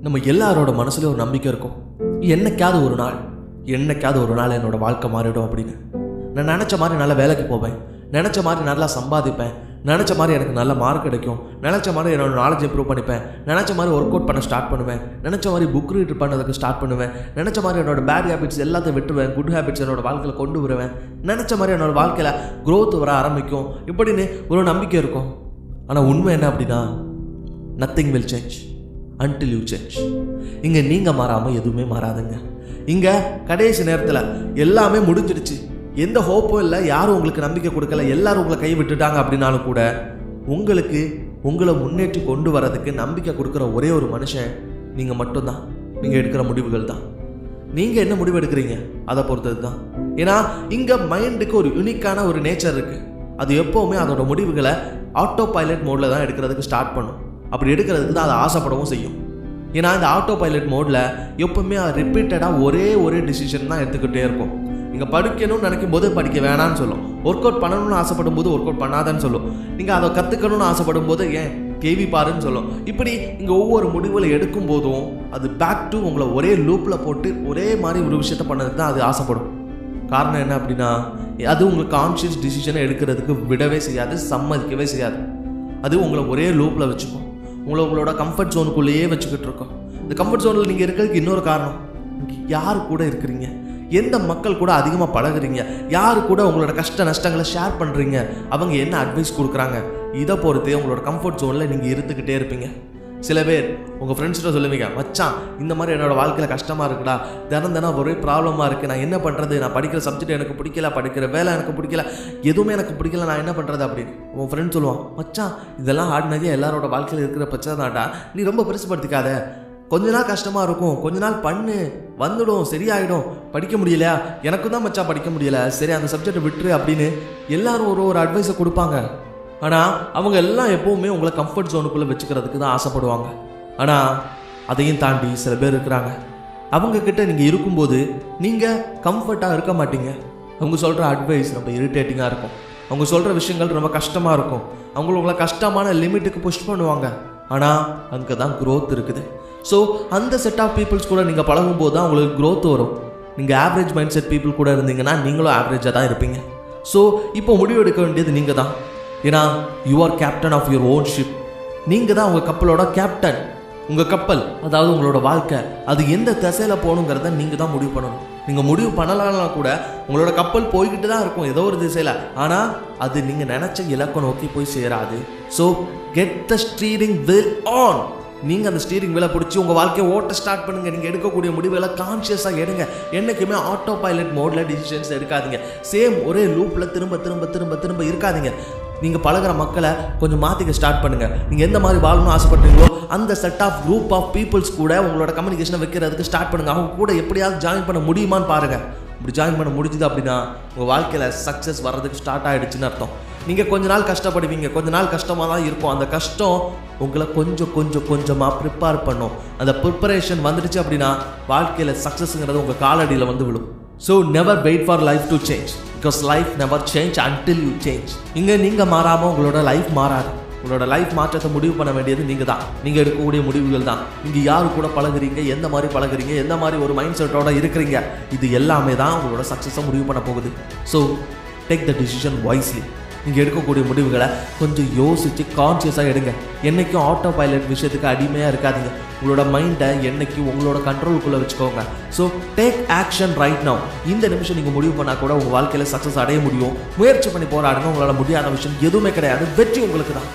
நம்ம எல்லாரோட மனசுல ஒரு நம்பிக்கை இருக்கும். என்னைக்காவது ஒரு நாள் என்னோட வாழ்க்கை மாறிடும் அப்படின்னு. நான் நினச்ச மாதிரி நல்ல வேலைக்கு போவேன், நினச்ச மாதிரி நல்லா சம்பாதிப்பேன், நினச்ச மாதிரி எனக்கு நல்ல மார்க் கிடைக்கும், நினச்ச மாதிரி என்னோட நாலேஜ் இம்ப்ரூவ் பண்ணிப்பேன், நினச்ச மாதிரி ஒர்க் அவுட் பண்ண ஸ்டார்ட் பண்ணுவேன், நினச்ச மாதிரி புக் ரீட் பண்ணதுக்கு ஸ்டார்ட் பண்ணுவேன், நினச்ச மாதிரி என்னோட பேட் ஹேபிட்ஸ் எல்லாத்தையும் விட்டுருவேன், குட் ஹேபிட்ஸ் என்னோட வாழ்க்கையில் கொண்டு வருவேன், நினச்ச மாதிரி என்னோட வாழ்க்கையில் க்ரோத் வர ஆரம்பிக்கும் இப்படின்னு ஒரு நம்பிக்கை இருக்கும். ஆனால் உண்மை என்ன அப்படின்னா, nothing will change until you change. இங்கே நீங்கள் மாறாமல் எதுவுமே மாறாதுங்க. இங்கே கடைசி நேரத்தில் எல்லாமே முடிஞ்சிடுச்சு, எந்த ஹோப்பும் இல்லை, யாரும் உங்களுக்கு நம்பிக்கை கொடுக்கல, எல்லாரும் உங்களை கை விட்டுட்டாங்க அப்படின்னாலும் கூட உங்களை முன்னேற்றி கொண்டு வரதுக்கு நம்பிக்கை கொடுக்குற ஒரே ஒரு மனுஷன் நீங்கள் மட்டும்தான். நீங்கள் எடுக்கிற முடிவுகள் தான். நீங்கள் என்ன முடிவு எடுக்கிறீங்க அதை பொறுத்தது தான். ஏன்னா இங்கே மைண்டுக்கு ஒரு யூனிக்கான ஒரு நேச்சர் இருக்குது. அது எப்போவுமே அதோட முடிவுகளை ஆட்டோ பைலட் மோடில் தான் எடுக்கிறதுக்கு ஸ்டார்ட் பண்ணும். அப்படி எடுக்கிறதுக்கு தான் அதை ஆசைப்படவும் செய்யும். ஏன்னா இந்த ஆட்டோ பைலட் மோடில் எப்போவுமே ரிப்பீட்டடாக ஒரே டிசிஷன் தான் எடுத்துக்கிட்டே இருக்கும். நீங்கள் படிக்கணும்னு நினைக்கும் போது படிக்க வேணான்னு சொல்லும், ஒர்க் அவுட் பண்ணணும்னு ஆசைப்படும் போது ஒர்க் அவுட் பண்ணாதான்னு சொல்லும், நீங்கள் அதை கற்றுக்கணும்னு ஆசைப்படும் போது ஏன் கேவி பாருன்னு சொல்லும். இப்படி இங்கே ஒவ்வொரு முடிவுகளை எடுக்கும் போதும் அது பேக் டு உங்களை ஒரே லூப்பில் போட்டு ஒரே மாதிரி ஒரு விஷயத்த பண்ணதுக்கு தான் அது ஆசைப்படும். காரணம் என்ன அப்படின்னா, அது உங்களுக்கு கான்ஷியஸ் டிசிஷனை எடுக்கிறதுக்கு விடவே செய்யாது, சம்மதிக்கவே செய்யாது. அது உங்களை ஒரே லூப்பில் வச்சுக்கும், உங்களோட கம்ஃபர்ட் ஜோனுக்குள்ளேயே வச்சுக்கிட்டு இருக்கோம். இந்த கம்ஃபர்ட் ஜோனில் நீங்கள் இருக்கிறதுக்கு இன்னொரு காரணம், நீங்கள் யார் கூட இருக்கிறீங்க, எந்த மக்கள் கூட அதிகமாக பழகுறீங்க, யார் கூட உங்களோட கஷ்ட நஷ்டங்களை ஷேர் பண்ணுறீங்க, அவங்க என்ன அட்வைஸ் கொடுக்குறாங்க, இதை பொறுத்தே உங்களோட கம்ஃபர்ட் ஜோனில் நீங்கள் இருந்துக்கிட்டே இருப்பீங்க. சில பேர் உங்கள் ஃப்ரெண்ட்ஸ்கிட்ட சொல்லுவீங்க, மச்சான் இந்த மாதிரி என்னோடய வாழ்க்கையில் கஷ்டமாக இருக்குடா, தினம் ஒரே ப்ராப்ளமாக இருக்குது, நான் என்ன பண்ணுறது, நான் படிக்கிற சப்ஜெக்ட் எனக்கு பிடிக்கல, படிக்கிற வேலை எனக்கு பிடிக்கல, எதுவுமே எனக்கு பிடிக்கல, நான் என்ன பண்ணுறது அப்படின்னு. உங்கள் ஃப்ரெண்ட் சொல்லுவான், மச்சான் இதெல்லாம் ஆடினதே எல்லாரோட வாழ்க்கையில் இருக்கிற பிரச்சனை தான்டா, நீ ரொம்ப பெருசுப்படுத்திக்காத, கொஞ்ச நாள் கஷ்டமாக இருக்கும், கொஞ்ச நாள் பண்ணு, வந்துடும், சரியாயிடும். படிக்க முடியலையா, எனக்கும் தான் மச்சான் படிக்க முடியலை, சரி அந்த சப்ஜெக்டை விட்டுரு அப்படின்னு எல்லாரும் ஒரு அட்வைஸை கொடுப்பாங்க. ஆனால் அவங்க எல்லாம் எப்போவுமே உங்களை கம்ஃபர்ட் ஜோனுக்குள்ளே வச்சுக்கிறதுக்கு தான் ஆசைப்படுவாங்க. ஆனால் அதையும் தாண்டி சில பேர் இருக்கிறாங்க, அவங்கக்கிட்ட நீங்கள் இருக்கும்போது நீங்கள் கம்ஃபர்ட்டாக இருக்க மாட்டீங்க. அவங்க சொல்கிற அட்வைஸ் ரொம்ப இரிட்டேட்டிங்காக இருக்கும், அவங்க சொல்கிற விஷயங்கள் ரொம்ப கஷ்டமாக இருக்கும், உங்களை கஷ்டமான லிமிட்டுக்கு புஷ் பண்ணுவாங்க. ஆனால் அங்கே தான் க்ரோத் இருக்குது. ஸோ அந்த செட் ஆஃப் பீப்புள்ஸ் கூட நீங்கள் பழகும்போது தான் உங்களுக்கு க்ரோத் வரும். நீங்கள் ஆவரேஜ் மைண்ட் செட் பீப்புள் கூட இருந்தீங்கன்னா நீங்களும் ஆவரேஜாக தான் இருப்பீங்க. ஸோ இப்போ முடிவு எடுக்க வேண்டியது நீங்கள் தான். ஏன்னா you are captain of your own ship. நீங்கள் தான் உங்கள் கப்பலோட கேப்டன். உங்கள் கப்பல், அதாவது உங்களோட வாழ்க்கை, அது எந்த திசையில் போகணுங்கிறத நீங்கள் தான் முடிவு பண்ணணும். நீங்கள் முடிவு பண்ணலன்னா கூட உங்களோட கப்பல் போய்கிட்டு தான் இருக்கும் ஏதோ ஒரு திசையில், ஆனால் அது நீங்கள் நினச்ச இலக்கை நோக்கி போய் சேராது. So get the steering wheel on. நீங்கள் அந்த ஸ்டீரிங் வீலை பிடிச்சி உங்கள் வாழ்க்கையை ஓட்ட ஸ்டார்ட் பண்ணுங்கள். நீங்கள் எடுக்கக்கூடிய முடிவுகளை கான்ஷியஸாக எடுங்க. என்றைக்குமே ஆட்டோ பைலட் மோடில் டிசிஷன்ஸ் எடுக்காதீங்க. சேம் ஒரே லூப்பில் திரும்ப இருக்காதீங்க. நீங்கள் பழகிற மக்களை கொஞ்சம் மாற்றிக்க ஸ்டார்ட் பண்ணுங்கள். நீங்கள் எந்த மாதிரி வாழணும்னு ஆசைப்படுறீங்களோ அந்த set of group of peoples கூட உங்களோட கம்யூனிகேஷனை வைக்கிறதுக்கு ஸ்டார்ட் பண்ணுங்கள். அவங்க கூட எப்படியாவது ஜாயின் பண்ண முடியுமான்னு பாருங்கள். இப்படி ஜாயின் பண்ண முடிஞ்சுது அப்படின்னா உங்கள் வாழ்க்கையில் சக்ஸஸ் வர்றதுக்கு ஸ்டார்ட் ஆகிடுச்சுன்னு அர்த்தம். நீங்கள் கொஞ்ச நாள் கஷ்டப்படுவீங்க, கொஞ்ச நாள் கஷ்டமாக தான் இருக்கும். அந்த கஷ்டம் உங்களை கொஞ்சமாக ப்ரிப்பேர் பண்ணும். அந்த ப்ரிப்பரேஷன் வந்துடுச்சு அப்படின்னா வாழ்க்கையில் சக்ஸஸ்ங்கிறது உங்கள் காலடியில் வந்து விழும். So never wait for life to change, because life never change until you change. இங்கே நீங்கள் மாறாமல் உங்களோட லைஃப் மாறாது. உங்களோட லைஃப் மாற்றத்தை முடிவு பண்ண வேண்டியது நீங்கள் தான். நீங்கள் எடுக்கக்கூடிய முடிவுகள் தான். நீங்கள் யாரு கூட பழகுறீங்க, எந்த மாதிரி பழகுறீங்க, எந்த மாதிரி ஒரு மைண்ட் செட்டோட இருக்கிறீங்க, இது எல்லாமே தான் உங்களோட சக்ஸஸை முடிவு பண்ண போகுது. So take the decision wisely. நீங்கள் எடுக்கக்கூடிய முடிவுகளை கொஞ்சம் யோசித்து கான்ஷியஸாக எடுங்க. என்றைக்கும் ஆட்டோ பைலட் விஷயத்துக்கு அடிமையாக இருக்காதீங்க. உங்களோட மைண்டை என்றைக்கும் உங்களோட கண்ட்ரோலுக்குள்ளே வச்சுக்கோங்க. So take action right now. இந்த நிமிஷம் நீங்கள் முடிவு பண்ணால் கூட உங்கள் வாழ்க்கையில் சக்ஸஸ் அடைய முடியும். முயற்சி பண்ணி போராடுங்க. உங்களால் முடியாத விஷயம் எதுவுமே கிடையாது. வெற்றி உங்களுக்கு தான்.